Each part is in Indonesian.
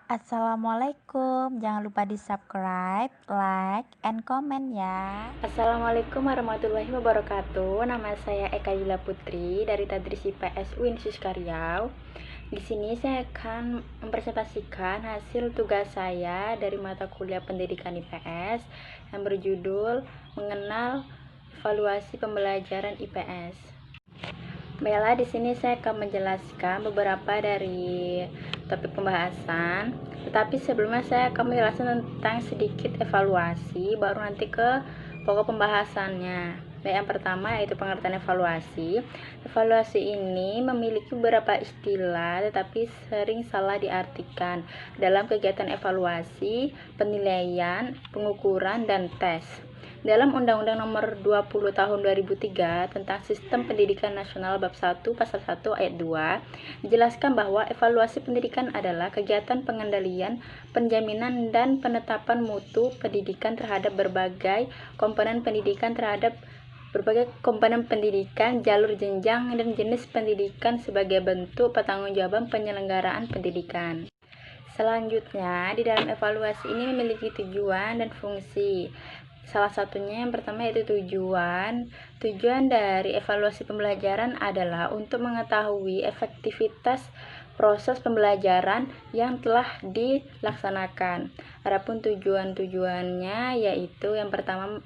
Assalamualaikum, jangan lupa di-subscribe, like, and comment ya. Assalamualaikum warahmatullahi wabarakatuh. Nama saya Eka Yula Putri dari Tadris IPS UIN Siska Riau. Di sini saya akan mempresentasikan hasil tugas saya dari mata kuliah Pendidikan IPS yang berjudul Mengenal Evaluasi Pembelajaran IPS. Baiklah, di sini saya akan menjelaskan beberapa dari topik pembahasan. Tetapi sebelumnya saya akan menjelaskan tentang sedikit evaluasi, baru nanti ke pokok pembahasannya. Baik, yang pertama yaitu pengertian evaluasi. Evaluasi ini memiliki beberapa istilah tetapi sering salah diartikan dalam kegiatan evaluasi, penilaian, pengukuran, dan tes. Dalam Undang-Undang Nomor 20 Tahun 2003 tentang Sistem Pendidikan Nasional Bab 1 Pasal 1 Ayat 2 dijelaskan bahwa evaluasi pendidikan adalah kegiatan pengendalian, penjaminan, dan penetapan mutu pendidikan terhadap berbagai komponen pendidikan jalur jenjang, dan jenis pendidikan sebagai bentuk pertanggungjawaban penyelenggaraan pendidikan. Selanjutnya, di dalam evaluasi ini memiliki tujuan dan fungsi. Salah satunya yang pertama yaitu tujuan. Tujuan dari evaluasi pembelajaran adalah untuk mengetahui efektivitas proses pembelajaran yang telah dilaksanakan. Adapun tujuannya yaitu yang pertama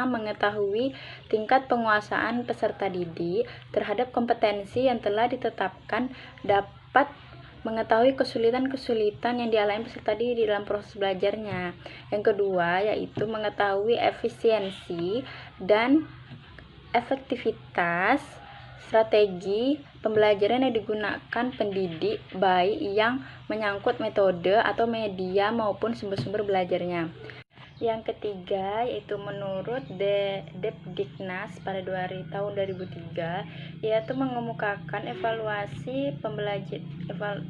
mengetahui tingkat penguasaan peserta didik terhadap kompetensi yang telah ditetapkan, dapat mengetahui kesulitan-kesulitan yang dialami peserta didik di dalam proses belajarnya. Yang kedua yaitu mengetahui efisiensi dan efektivitas strategi pembelajaran yang digunakan pendidik, baik yang menyangkut metode atau media maupun sumber-sumber belajarnya. Yang ketiga yaitu menurut Depdiknas pada tahun 2003 yaitu mengemukakan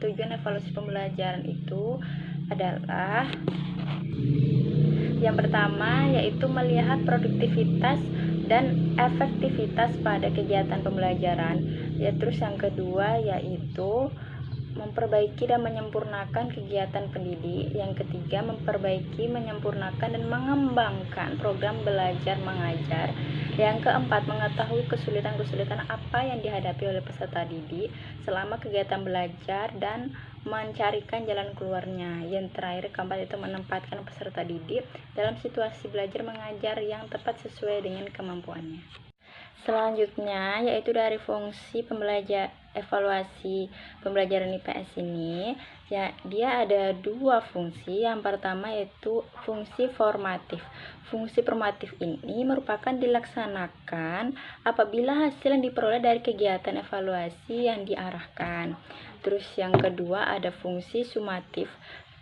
tujuan evaluasi pembelajaran itu adalah yang pertama yaitu melihat produktivitas dan efektivitas pada kegiatan pembelajaran. Terus yang kedua yaitu memperbaiki dan menyempurnakan kegiatan pendidik. Yang ketiga, memperbaiki, menyempurnakan, dan mengembangkan program belajar mengajar. Yang keempat, mengetahui kesulitan-kesulitan apa yang dihadapi oleh peserta didik selama kegiatan belajar dan mencarikan jalan keluarnya. Yang terakhir, keempat itu menempatkan peserta didik dalam situasi belajar mengajar yang tepat sesuai dengan kemampuannya. Selanjutnya yaitu dari fungsi evaluasi pembelajaran IPS ini, ya dia ada dua fungsi. Yang pertama yaitu fungsi formatif. Fungsi formatif ini merupakan dilaksanakan apabila hasil yang diperoleh dari kegiatan evaluasi yang diarahkan. Terus yang kedua ada fungsi sumatif.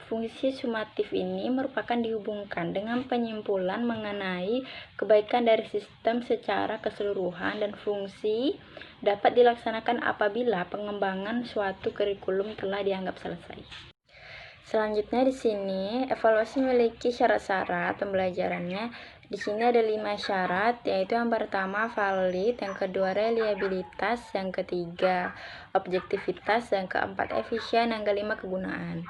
Fungsi sumatif ini merupakan dihubungkan dengan penyimpulan mengenai kebaikan dari sistem secara keseluruhan, dan fungsi dapat dilaksanakan apabila pengembangan suatu kurikulum telah dianggap selesai. Selanjutnya di sini evaluasi memiliki syarat-syarat pembelajarannya. Di sini ada 5 syarat, yaitu yang pertama valid, yang kedua reliabilitas, yang ketiga objektivitas, yang keempat efisien, yang kelima kegunaan.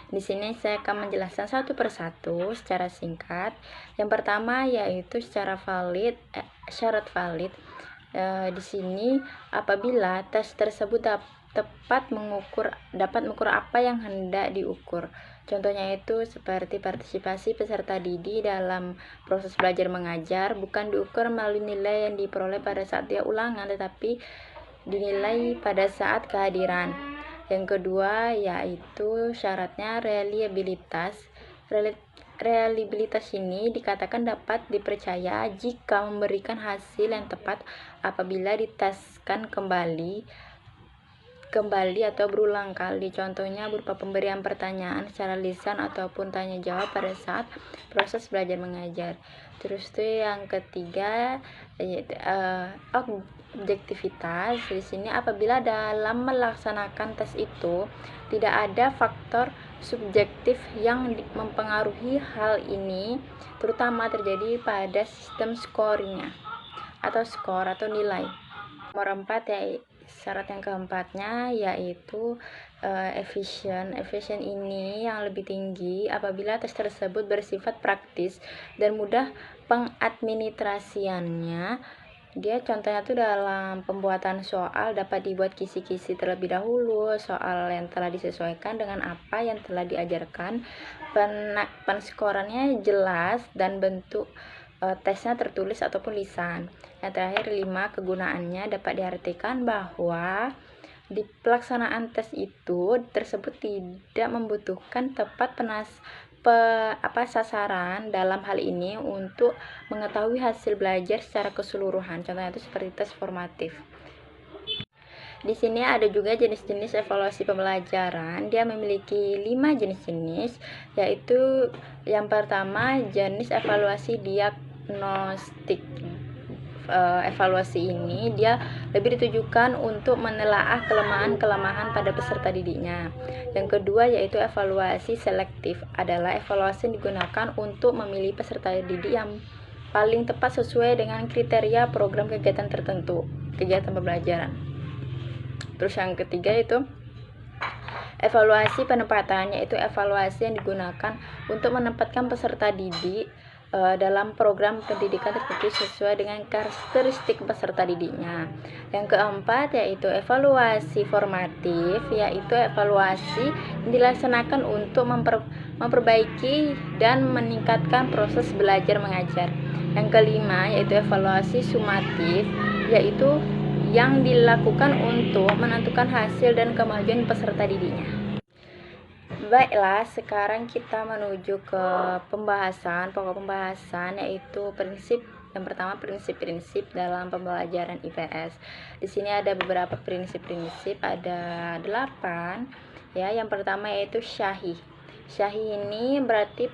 Di sini saya akan menjelaskan satu persatu secara singkat. Yang pertama yaitu syarat valid. Di sini apabila tes tersebut dapat mengukur apa yang hendak diukur. Contohnya itu seperti partisipasi peserta didik dalam proses belajar mengajar bukan diukur melalui nilai yang diperoleh pada saat dia ulangan, tetapi dinilai pada saat kehadiran. Yang kedua yaitu syaratnya reliabilitas. Reliabilitas ini dikatakan dapat dipercaya jika memberikan hasil yang tepat apabila diteskan kembali atau berulang kali. Contohnya berupa pemberian pertanyaan secara lisan ataupun tanya jawab pada saat proses belajar mengajar. Terus itu yang ketiga yaitu objektivitas. Di sini apabila dalam melaksanakan tes itu tidak ada faktor subjektif yang mempengaruhi hal ini, terutama terjadi pada sistem scoringnya atau skor atau nilai. Nomor 4 ya Syarat yang keempatnya yaitu efisien. Efisien ini yang lebih tinggi apabila tes tersebut bersifat praktis dan mudah pengadministrasiannya. Dia contohnya tuh dalam pembuatan soal dapat dibuat kisi-kisi terlebih dahulu, soal yang telah disesuaikan dengan apa yang telah diajarkan, penskorannya jelas dan bentuk tesnya tertulis ataupun lisan. Yang terakhir 5, kegunaannya dapat diartikan bahwa di pelaksanaan tes itu tersebut tidak membutuhkan tepat sasaran dalam hal ini untuk mengetahui hasil belajar secara keseluruhan. Contohnya itu seperti tes formatif. Di sini ada juga jenis-jenis evaluasi pembelajaran. Dia memiliki 5 jenis-jenis, yaitu yang pertama jenis evaluasi diagnostik. Evaluasi ini dia lebih ditujukan untuk menelaah kelemahan-kelemahan pada peserta didiknya. Yang kedua yaitu evaluasi selektif, adalah evaluasi yang digunakan untuk memilih peserta didik yang paling tepat sesuai dengan kriteria program kegiatan tertentu, kegiatan pembelajaran. Terus yang ketiga itu evaluasi penempatan, yaitu evaluasi yang digunakan untuk menempatkan peserta didik dalam program pendidikan tertentu sesuai dengan karakteristik peserta didiknya. Yang keempat yaitu evaluasi formatif, yaitu evaluasi yang dilaksanakan untuk memperbaiki dan meningkatkan proses belajar mengajar. Yang kelima yaitu evaluasi sumatif, yaitu yang dilakukan untuk menentukan hasil dan kemajuan peserta didiknya. Baiklah, sekarang kita menuju ke pokok pembahasan, yaitu yang pertama prinsip-prinsip dalam pembelajaran IPS. Di sini ada beberapa prinsip-prinsip, ada 8 ya. Yang pertama yaitu syahih. Syahih ini berarti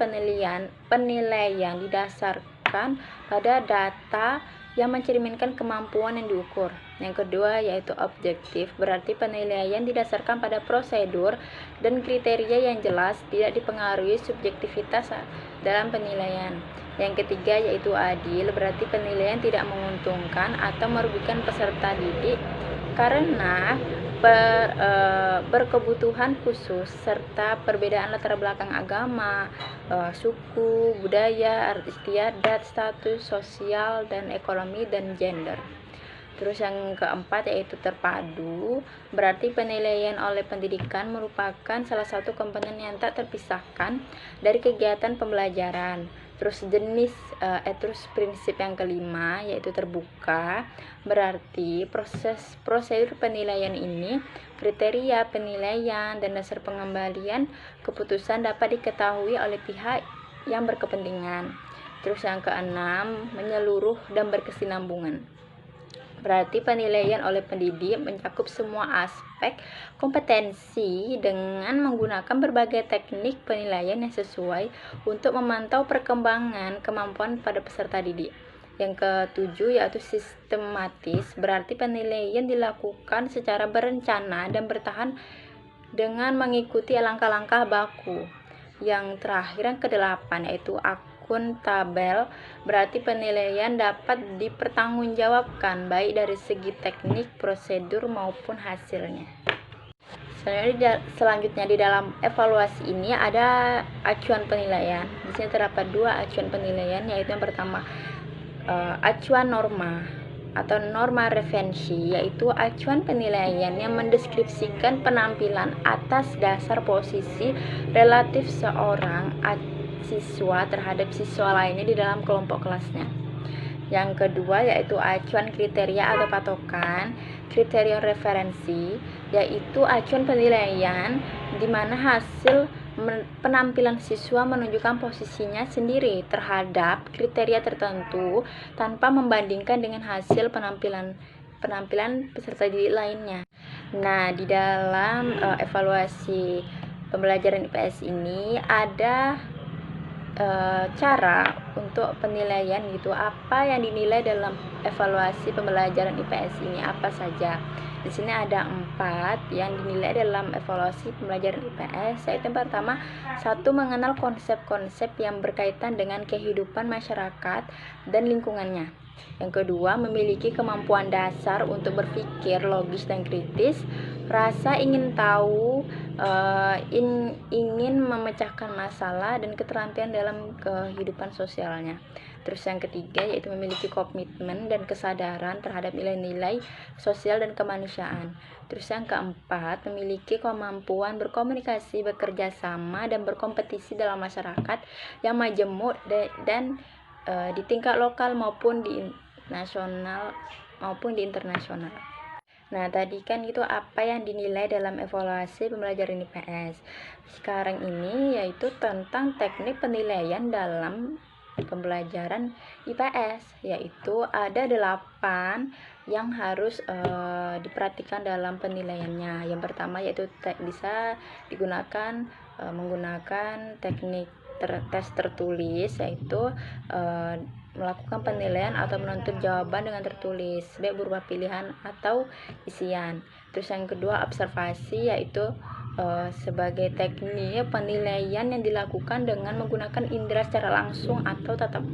penilaian didasarkan pada data yang mencerminkan kemampuan yang diukur. Yang kedua yaitu objektif, berarti penilaian didasarkan pada prosedur dan kriteria yang jelas, tidak dipengaruhi subjektivitas dalam penilaian. Yang ketiga yaitu adil, berarti penilaian tidak menguntungkan atau merugikan peserta didik karena berkebutuhan khusus serta perbedaan latar belakang agama, suku, budaya, arti istiadat, status sosial dan ekonomi, dan gender. Terus yang keempat yaitu terpadu, berarti penilaian oleh pendidikan merupakan salah satu komponen yang tak terpisahkan dari kegiatan pembelajaran. Terus prinsip yang kelima yaitu terbuka, berarti prosedur penilaian ini, kriteria penilaian dan dasar pengembalian keputusan dapat diketahui oleh pihak yang berkepentingan. Terus yang keenam, menyeluruh dan berkesinambungan. Berarti penilaian oleh pendidik mencakup semua aspek kompetensi dengan menggunakan berbagai teknik penilaian yang sesuai untuk memantau perkembangan kemampuan pada peserta didik. Yang ketujuh yaitu sistematis, berarti penilaian dilakukan secara berencana dan bertahan dengan mengikuti langkah-langkah baku. Yang terakhir yang kedelapan yaitu akuntabel, berarti penilaian dapat dipertanggungjawabkan baik dari segi teknik, prosedur maupun hasilnya. Selanjutnya di dalam evaluasi ini ada acuan penilaian. Di sini terdapat 2 acuan penilaian, yaitu yang pertama acuan norma atau norma referensi, yaitu acuan penilaian yang mendeskripsikan penampilan atas dasar posisi relatif seorang siswa terhadap siswa lainnya di dalam kelompok kelasnya. Yang kedua yaitu acuan kriteria atau patokan, kriteria referensi, yaitu acuan penilaian di mana hasil penampilan siswa menunjukkan posisinya sendiri terhadap kriteria tertentu tanpa membandingkan dengan hasil penampilan peserta didik lainnya. Nah, di dalam evaluasi pembelajaran IPS ini ada cara untuk penilaian gitu, apa yang dinilai dalam evaluasi pembelajaran IPS ini, apa saja. Di sini ada 4 yang dinilai dalam evaluasi pembelajaran IPS, yaitu yang pertama, 1. Mengenal konsep-konsep yang berkaitan dengan kehidupan masyarakat dan lingkungannya. Yang kedua, memiliki kemampuan dasar untuk berpikir logis dan kritis, rasa ingin tahu, ingin memecahkan masalah, dan keterampilan dalam kehidupan sosialnya. Terus yang ketiga yaitu memiliki komitmen dan kesadaran terhadap nilai-nilai sosial dan kemanusiaan. Terus yang keempat, memiliki kemampuan berkomunikasi, bekerja sama, dan berkompetisi dalam masyarakat yang majemuk dan di tingkat lokal maupun di nasional maupun di internasional. Nah, tadi kan itu apa yang dinilai dalam evaluasi pembelajaran IPS. Sekarang ini yaitu tentang teknik penilaian dalam pembelajaran IPS, yaitu ada 8 yang harus diperhatikan dalam penilaiannya. Yang pertama yaitu bisa digunakan menggunakan teknik tes tertulis, yaitu melakukan penilaian atau menuntut jawaban dengan tertulis, baik berupa pilihan atau isian. Terus yang kedua, observasi, yaitu sebagai teknik penilaian yang dilakukan dengan menggunakan indera secara langsung atau tetap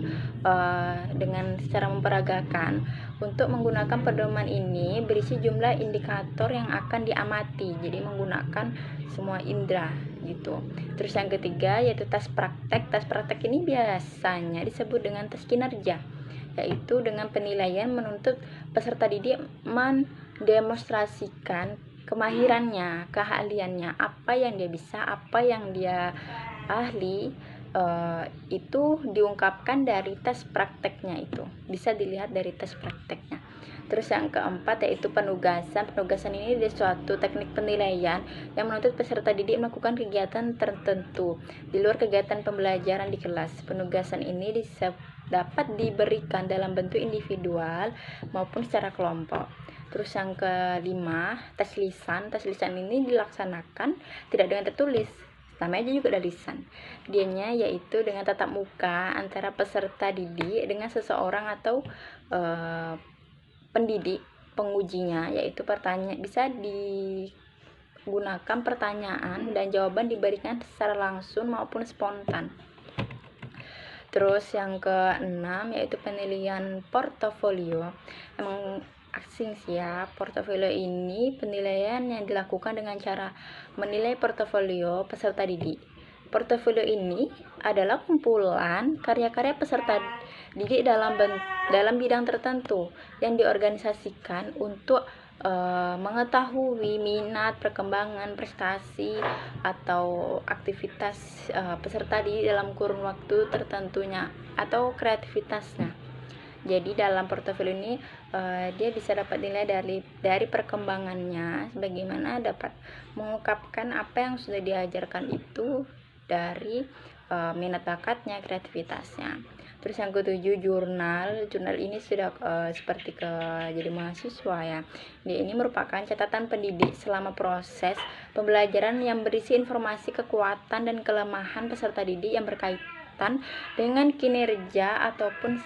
dengan secara memperagakan. Untuk menggunakan pedoman ini berisi jumlah indikator yang akan diamati, jadi menggunakan semua indera gitu. Terus yang ketiga yaitu tes praktek. Tes praktek ini biasanya disebut dengan tes kinerja, yaitu dengan penilaian menuntut peserta didik mendemonstrasikan kemahirannya, keahliannya, apa yang dia bisa, apa yang dia ahli, itu diungkapkan dari tes prakteknya, itu bisa dilihat dari tes prakteknya. Terus yang keempat yaitu penugasan. Penugasan ini adalah suatu teknik penilaian yang menuntut peserta didik melakukan kegiatan tertentu di luar kegiatan pembelajaran di kelas. Penugasan ini dapat diberikan dalam bentuk individual maupun secara kelompok. Terus yang kelima, tes lisan. Tes lisan ini dilaksanakan tidak dengan tertulis, namanya juga ada lisan. Dianya yaitu dengan tatap muka antara peserta didik dengan seseorang atau pendidik pengujinya, yaitu bisa digunakan pertanyaan dan jawaban diberikan secara langsung maupun spontan. Terus yang keenam yaitu penilaian portofolio. Emang asing sih ya, portofolio ini penilaian yang dilakukan dengan cara menilai portofolio peserta didik. Portofolio ini adalah kumpulan karya-karya peserta didik dalam bidang tertentu yang diorganisasikan untuk mengetahui minat, perkembangan, prestasi, atau aktivitas peserta didik dalam kurun waktu tertentunya atau kreativitasnya. Jadi dalam portofolio ini dia bisa dapat nilai dari perkembangannya, bagaimana dapat mengungkapkan apa yang sudah diajarkan itu dari minat bakatnya, kreativitasnya. Terus yang ketujuh, jurnal. Jurnal ini sudah seperti jadi mahasiswa ya. Ini merupakan catatan pendidik selama proses pembelajaran yang berisi informasi kekuatan dan kelemahan peserta didik yang berkaitan dengan kinerja ataupun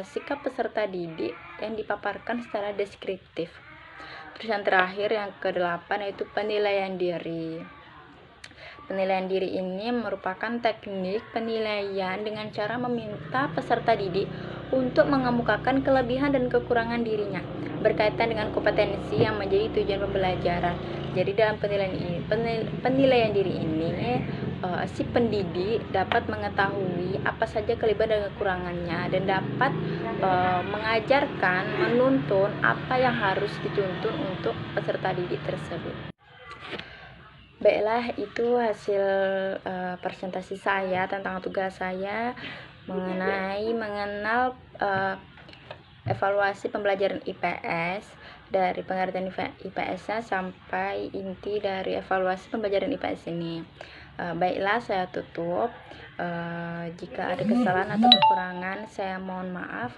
sikap peserta didik yang dipaparkan secara deskriptif. Terus yang terakhir, yang ke-8 yaitu penilaian diri. Penilaian diri ini merupakan teknik penilaian dengan cara meminta peserta didik untuk mengemukakan kelebihan dan kekurangan dirinya berkaitan dengan kompetensi yang menjadi tujuan pembelajaran. Jadi dalam penilaian diri ini si pendidik dapat mengetahui apa saja kelebihan dan kekurangannya dan dapat mengajarkan, menuntun apa yang harus dituntun untuk peserta didik tersebut. Baiklah, itu hasil presentasi saya tentang tugas saya mengenal evaluasi pembelajaran IPS, dari pengertian IPS-nya sampai inti dari evaluasi pembelajaran IPS ini. Baiklah, saya tutup. Jika ada kesalahan atau kekurangan, saya mohon maaf.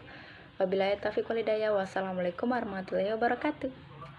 Wabillahi taufiq wal hidayah. Wassalamualaikum warahmatullahi wabarakatuh.